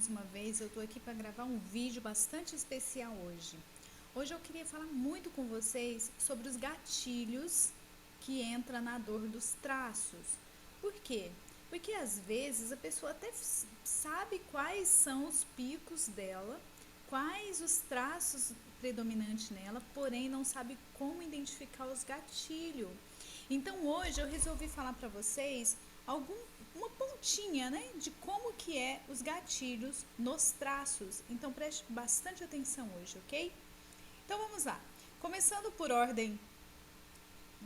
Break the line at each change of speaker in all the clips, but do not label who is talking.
mais uma vez. Eu tô aqui para gravar um vídeo bastante especial hoje. Hoje eu queria falar muito com vocês sobre os gatilhos que entra na dor dos traços. Por quê? Porque às vezes a pessoa até sabe quais são os picos dela, quais os traços predominantes nela, porém não sabe como identificar os gatilhos. Então hoje eu resolvi falar para vocês uma pontinha, né, de como que é os gatilhos nos traços. Então preste bastante atenção hoje, ok? Então vamos lá. Começando por ordem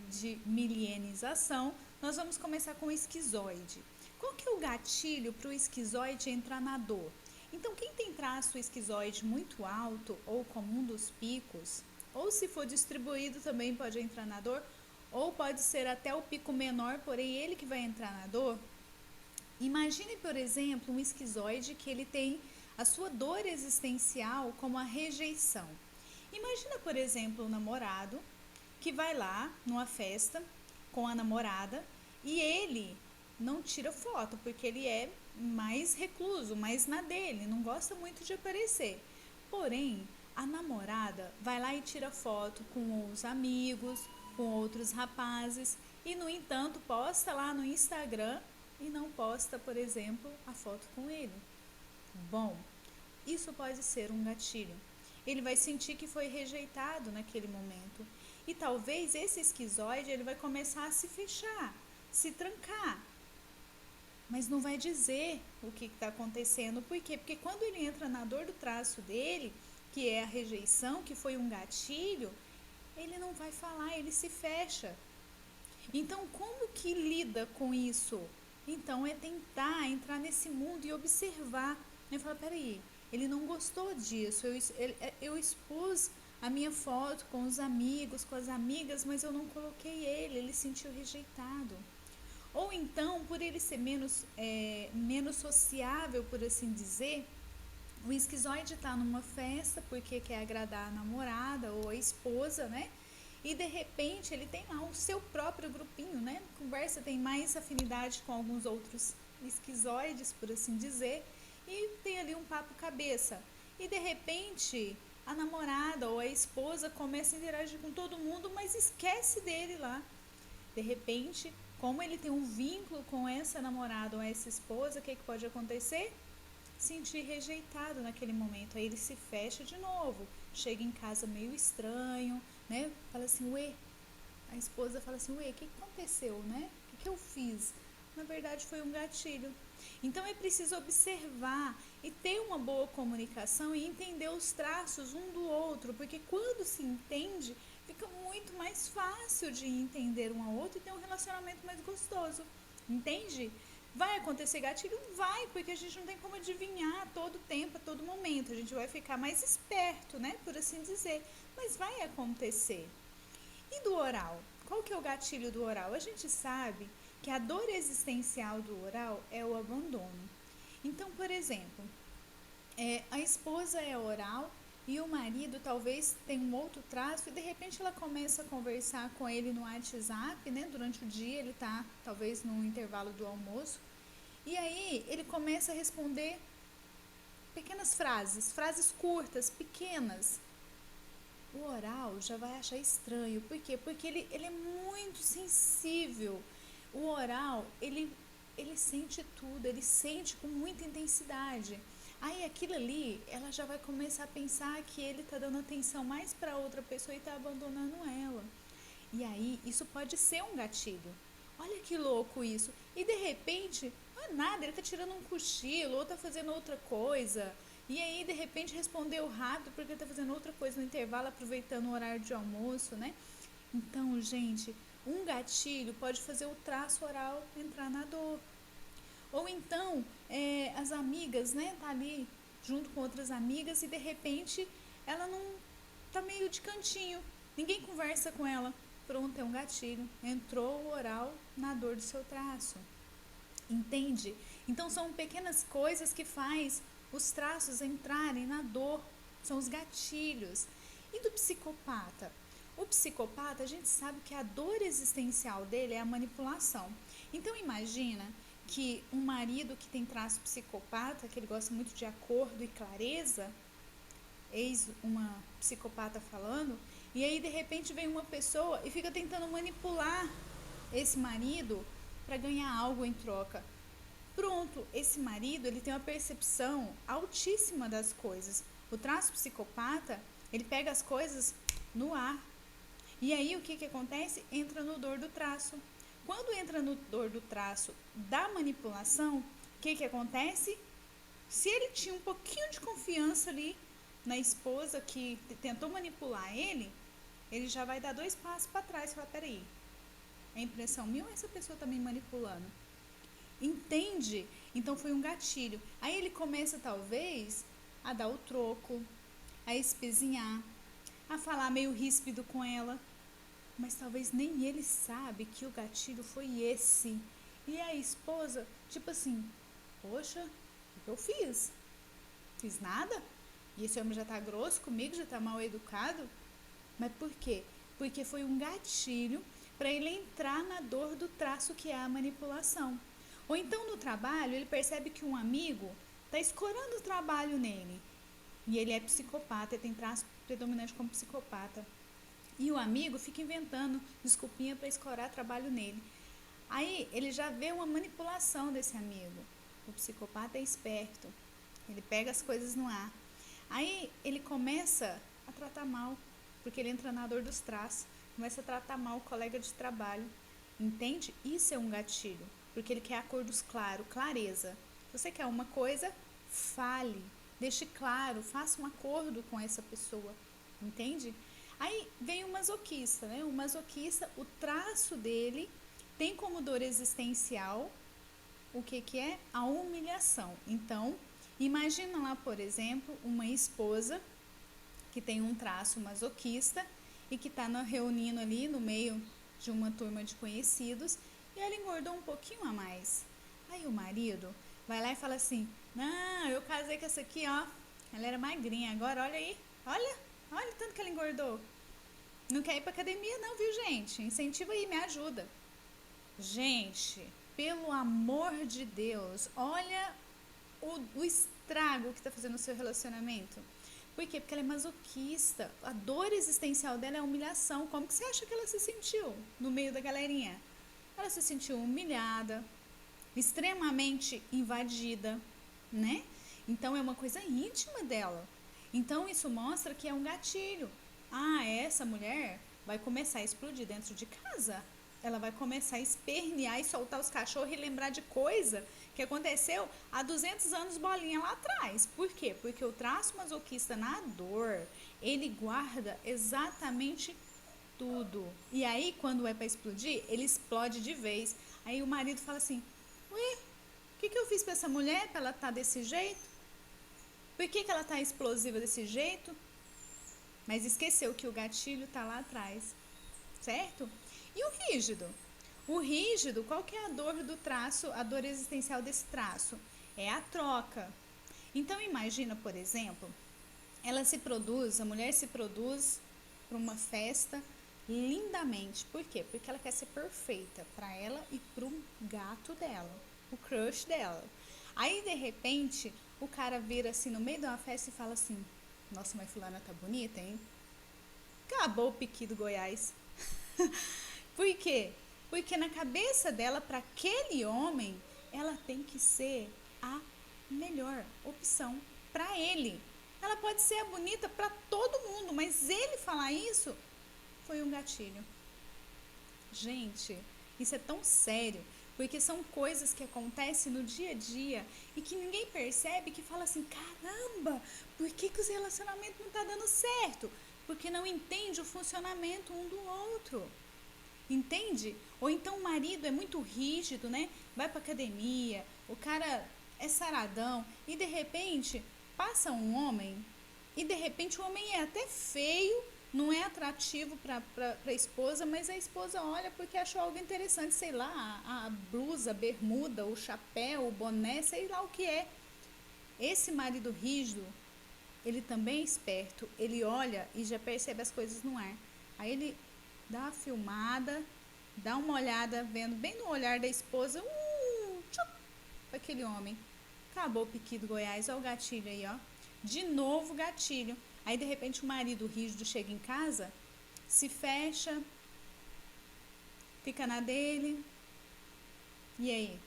de milienização, nós vamos começar com o esquizoide. Qual que é o gatilho para o esquizoide entrar na dor? Então, quem tem traço esquizoide muito alto ou comum dos picos, ou se for distribuído também pode entrar na dor, ou pode ser até o pico menor, porém ele que vai entrar na dor. Imagine, por exemplo, um esquizoide que ele tem a sua dor existencial como a rejeição. Imagina, por exemplo, um namorado que vai lá numa festa com a namorada e ele não tira foto porque ele é mais recluso, mais na dele, não gosta muito de aparecer. Porém, a namorada vai lá e tira foto com os amigos, com outros rapazes e, no entanto, posta lá no Instagram e não posta, por exemplo, a foto com ele. Bom, isso pode ser um gatilho. Ele vai sentir que foi rejeitado naquele momento. E talvez esse esquizoide ele vai começar a se fechar, se trancar. Mas não vai dizer o que está acontecendo. Por quê? Porque quando ele entra na dor do traço dele, que é a rejeição, que foi um gatilho, ele não vai falar, ele se fecha. Então, como que lida com isso? Então, é tentar entrar nesse mundo e observar. Eu falo, peraí, ele não gostou disso, eu expus a minha foto com os amigos, com as amigas, mas eu não coloquei ele sentiu rejeitado. Ou então, por ele ser menos sociável, por assim dizer, o esquizoide está numa festa porque quer agradar a namorada ou a esposa, né? E de repente ele tem lá o seu próprio grupinho, né? Conversa, tem mais afinidade com alguns outros esquizoides, por assim dizer, e tem ali um papo cabeça. E de repente a namorada ou a esposa começa a interagir com todo mundo, mas esquece dele lá. De repente, como ele tem um vínculo com essa namorada ou essa esposa, o que pode acontecer? Sentir rejeitado naquele momento. Aí ele se fecha de novo, chega em casa meio estranho, né? Fala assim, ué, a esposa fala assim, ué, o que aconteceu, né? O que eu fiz? Na verdade foi um gatilho. Então é preciso observar e ter uma boa comunicação e entender os traços um do outro, porque quando se entende, fica muito mais fácil de entender um ao outro e ter um relacionamento mais gostoso. Entende? Vai acontecer gatilho? Vai, porque a gente não tem como adivinhar a todo tempo, a todo momento. A gente vai ficar mais esperto, né? Por assim dizer. Mas vai acontecer. E do oral? Qual que é o gatilho do oral? A gente sabe que a dor existencial do oral é o abandono. Então, por exemplo, a esposa é oral e o marido talvez tenha um outro traço e de repente ela começa a conversar com ele no WhatsApp, né? Durante o dia ele tá talvez no intervalo do almoço e aí ele começa a responder pequenas frases curtas, pequenas. O oral já vai achar estranho. Por quê? Porque ele é muito sensível. O oral, ele sente tudo, ele sente com muita intensidade. Aí aquilo ali, ela já vai começar a pensar que ele está dando atenção mais para outra pessoa e está abandonando ela. E aí, isso pode ser um gatilho. Olha que louco isso. E de repente, não é nada, ele está tirando um cochilo ou está fazendo outra coisa. E aí, de repente, respondeu rápido porque está fazendo outra coisa no intervalo, aproveitando o horário de almoço, né? Então, gente, um gatilho pode fazer o traço oral entrar na dor. Ou então, as amigas, né, tá ali junto com outras amigas e de repente ela não tá meio de cantinho. Ninguém conversa com ela. Pronto, é um gatilho. Entrou o oral na dor do seu traço. Entende? Então são pequenas coisas que faz os traços entrarem na dor. São os gatilhos. E do psicopata? O psicopata, a gente sabe que a dor existencial dele é a manipulação. Então imagina que um marido que tem traço psicopata, que ele gosta muito de acordo e clareza, eis uma psicopata falando, e aí de repente vem uma pessoa e fica tentando manipular esse marido para ganhar algo em troca. Pronto, esse marido ele tem uma percepção altíssima das coisas. O traço psicopata, ele pega as coisas no ar. E aí o que acontece? Entra no dor do traço. Quando entra no dor do traço da manipulação, o que acontece? Se ele tinha um pouquinho de confiança ali na esposa que tentou manipular ele já vai dar 2 passos para trás e falar, peraí, é impressão minha ou essa pessoa está me manipulando? Entende? Então foi um gatilho. Aí ele começa talvez a dar o troco, a espezinhar, a falar meio ríspido com ela, mas talvez nem ele sabe que o gatilho foi esse. E a esposa, tipo assim, poxa, o que eu fiz? Fiz nada? E esse homem já tá grosso comigo, já tá mal educado? Mas por quê? Porque foi um gatilho para ele entrar na dor do traço que é a manipulação. Ou então no trabalho, ele percebe que um amigo tá escorando o trabalho nele. E ele é psicopata, ele tem traço predominante como psicopata. E o amigo fica inventando desculpinha para escorar trabalho nele. Aí ele já vê uma manipulação desse amigo. O psicopata é esperto. Ele pega as coisas no ar. Aí ele começa a tratar mal, porque ele entra na dor dos traços. Começa a tratar mal o colega de trabalho. Entende? Isso é um gatilho. Porque ele quer acordos claros, clareza. Se você quer uma coisa, fale. Deixe claro, faça um acordo com essa pessoa. Entende? Aí vem o masoquista, né? O masoquista, o traço dele tem como dor existencial o que é? A humilhação. Então, imagina lá, por exemplo, uma esposa que tem um traço masoquista e que está reunindo ali no meio de uma turma de conhecidos e ela engordou um pouquinho a mais. Aí o marido vai lá e fala assim, não, eu casei com essa aqui, ó, ela era magrinha, agora olha aí, olha o tanto que ela engordou. Não quer ir pra academia não, viu, gente? Incentiva aí, me ajuda. Gente, pelo amor de Deus, olha o estrago que tá fazendo no seu relacionamento. Por quê? Porque ela é masoquista. A dor existencial dela é a humilhação. Como que você acha que ela se sentiu no meio da galerinha? Ela se sentiu humilhada, extremamente invadida, né? Então é uma coisa íntima dela. Então isso mostra que é um gatilho. Ah, essa mulher vai começar a explodir dentro de casa. Ela vai começar a espernear e soltar os cachorros e lembrar de coisa que aconteceu há 200 anos bolinha lá atrás. Por quê? Porque o traço masoquista na dor, ele guarda exatamente tudo. E aí, quando é para explodir, ele explode de vez. Aí o marido fala assim, ué, o que eu fiz para essa mulher para ela estar desse jeito? Por que ela está explosiva desse jeito? Mas esqueceu que o gatilho está lá atrás, certo? E o rígido? O rígido, qual que é a dor do traço, a dor existencial desse traço? É a troca. Então imagina, por exemplo, a mulher se produz para uma festa lindamente. Por quê? Porque ela quer ser perfeita para ela e para o gato dela, o crush dela. Aí, de repente, o cara vira assim no meio de uma festa e fala assim, nossa, mas fulana tá bonita, hein? Acabou o piqui do Goiás. Por quê? Porque na cabeça dela, para aquele homem, ela tem que ser a melhor opção para ele. Ela pode ser a bonita para todo mundo, mas ele falar isso foi um gatilho. Gente, isso é tão sério, porque são coisas que acontecem no dia a dia e que ninguém percebe, que fala assim, caramba, por que os relacionamentos não tá dando certo? Porque não entende o funcionamento um do outro. Entende? Ou então o marido é muito rígido, né? Vai pra academia, o cara é saradão e de repente passa um homem e de repente o homem é até feio, não é atrativo para a esposa, mas a esposa olha porque achou algo interessante, sei lá, a blusa, a bermuda, o chapéu, o boné, sei lá o que é. Esse marido rígido, ele também é esperto, ele olha e já percebe as coisas no ar. Aí ele dá uma filmada, dá uma olhada, vendo bem no olhar da esposa, para aquele homem. Acabou o piqui do Goiás, olha o gatilho aí, ó. De novo o gatilho. Aí de repente o marido rígido chega em casa, se fecha, fica na dele. E aí?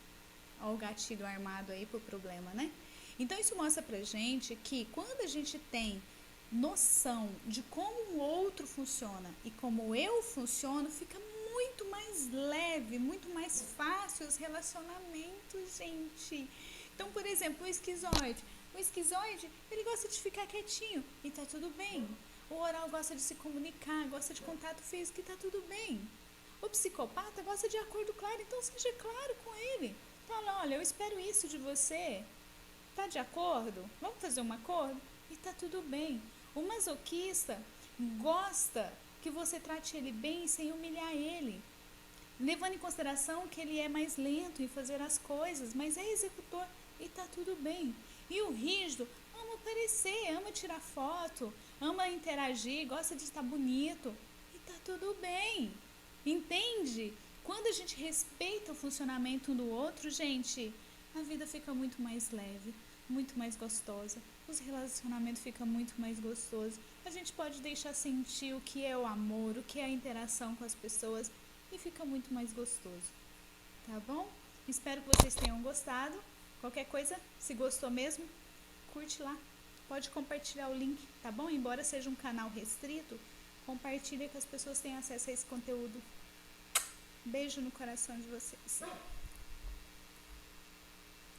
Olha o gatilho armado aí pro problema, né? Então isso mostra pra gente que quando a gente tem noção de como o outro funciona e como eu funciono, fica muito mais leve, muito mais fácil os relacionamentos, gente. Então, por exemplo, o esquizoide. O esquizoide, ele gosta de ficar quietinho e tá tudo bem. O oral gosta de se comunicar, gosta de contato físico e tá tudo bem. O psicopata gosta de acordo claro, então seja claro com ele. Fala, olha, eu espero isso de você. Tá de acordo? Vamos fazer um acordo? E tá tudo bem. O masoquista gosta que você trate ele bem sem humilhar ele, levando em consideração que ele é mais lento em fazer as coisas, mas é executor e tá tudo bem. E o rígido ama aparecer, ama tirar foto, ama interagir, gosta de estar bonito e tá tudo bem. Entende? Quando a gente respeita o funcionamento um do outro, gente, a vida fica muito mais leve, muito mais gostosa. Os relacionamentos ficam muito mais gostosos. A gente pode deixar sentir o que é o amor, o que é a interação com as pessoas e fica muito mais gostoso. Tá bom? Espero que vocês tenham gostado. Qualquer coisa, se gostou mesmo, curte lá. Pode compartilhar o link, tá bom? Embora seja um canal restrito, compartilha que as pessoas tenham acesso a esse conteúdo. Beijo no coração de vocês.